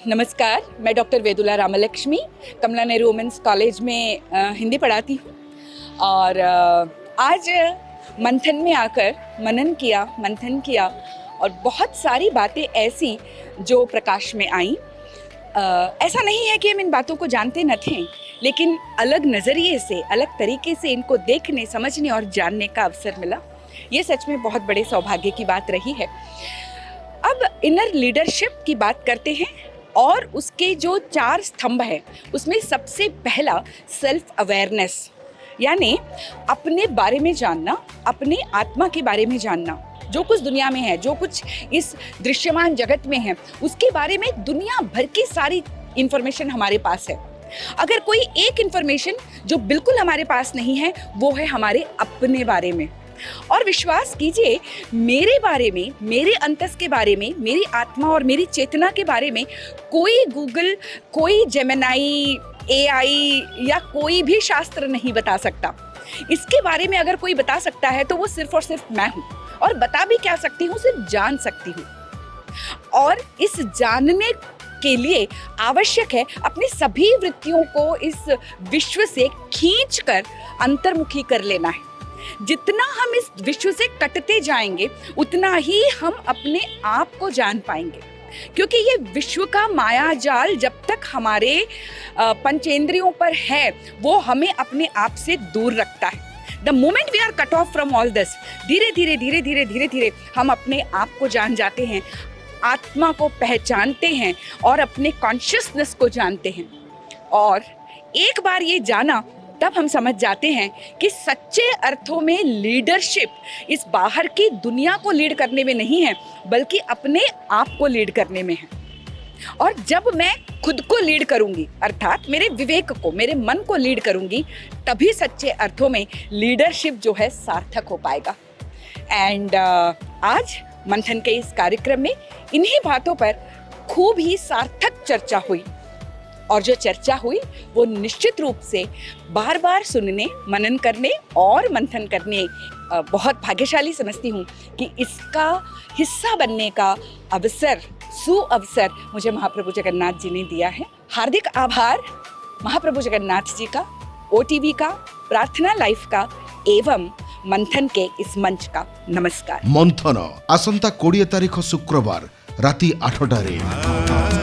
नमस्कार, मैं डॉक्टर वेदुला रामलक्ष्मी कमला Nehru women's college में हिंदी पढ़ाती हूँ और आज मंथन में आकर मंथन किया और बहुत सारी बातें ऐसी जो प्रकाश में आईं। ऐसा नहीं है कि हम इन बातों को जानते न थे, लेकिन अलग नज़रिए से, अलग तरीके से इनको देखने, समझने और जानने का अवसर मिला। ये सच में बहुत बड़े सौभाग्य की बात रही है। अब इनर लीडरशिप की बात करते हैं और उसके जो 4 स्तंभ है उसमें सबसे पहला सेल्फ अवेयरनेस, यानी अपने बारे में जानना, अपने आत्मा के बारे में जानना। जो कुछ दुनिया में है, जो कुछ इस दृश्यमान जगत में है, उसके बारे में दुनिया भर की सारी इंफॉर्मेशन हमारे पास है। अगर कोई एक इंफॉर्मेशन जो बिल्कुल हमारे पास नहीं है, वो है हमारे अपने बारे में। और विश्वास कीजिए, मेरे बारे में, मेरे अंतस के बारे में, मेरी आत्मा और मेरी चेतना के बारे में कोई गूगल, कोई जेमिनाई, एआई या कोई भी शास्त्र नहीं बता सकता। इसके बारे में अगर कोई बता सकता है तो वो सिर्फ और सिर्फ मैं हूँ। और बता भी क्या सकती हूँ, सिर्फ जान सकती हूँ। और इस जानने के लिए आवश्यक है अपनी सभी वृत्तियों को इस विश्व से खींचकर अंतर्मुखी कर लेना है। जितना हम इस विश्व से कटते जाएंगे, उतना ही हम अपने आप को जान पाएंगे, क्योंकि ये विश्व का माया जाल जब तक हमारे पंचेंद्रियों पर है, वो हमें अपने आप से दूर रखता है। The moment we are cut off from all this, धीरे धीरे हम अपने आप को जान जाते हैं, आत्मा को पहचानते हैं और अपने कॉन्शियसनेस को जानते हैं। और एक बार ये जाना, तब हम समझ जाते हैं कि सच्चे अर्थों में लीडरशिप इस बाहर की दुनिया को लीड करने में नहीं है, बल्कि अपने आप को लीड करने में है। और जब मैं खुद को लीड करूंगी, अर्थात मेरे विवेक को, मेरे मन को लीड करूंगी, तभी सच्चे अर्थों में लीडरशिप जो है सार्थक हो पाएगा। एंड आज मंथन के इस कार्यक्रम में इन्हीं बातों पर खूब ही सार्थक चर्चा हुई। और जो चर्चा हुई वो निश्चित रूप से बार बार सुनने, मनन करने और मंथन करने बहुत भाग्यशाली समझती हूँ कि इसका हिस्सा बनने का अवसर, सुअवसर मुझे महाप्रभु जगन्नाथ जी ने दिया है। हार्दिक आभार महाप्रभु जगन्नाथ जी का, OTV का, प्रार्थना लाइफ का एवं मंथन के इस मंच का। नमस्कार। मंथन आसंता 20 तारीख शुक्रवार राति 8टारे।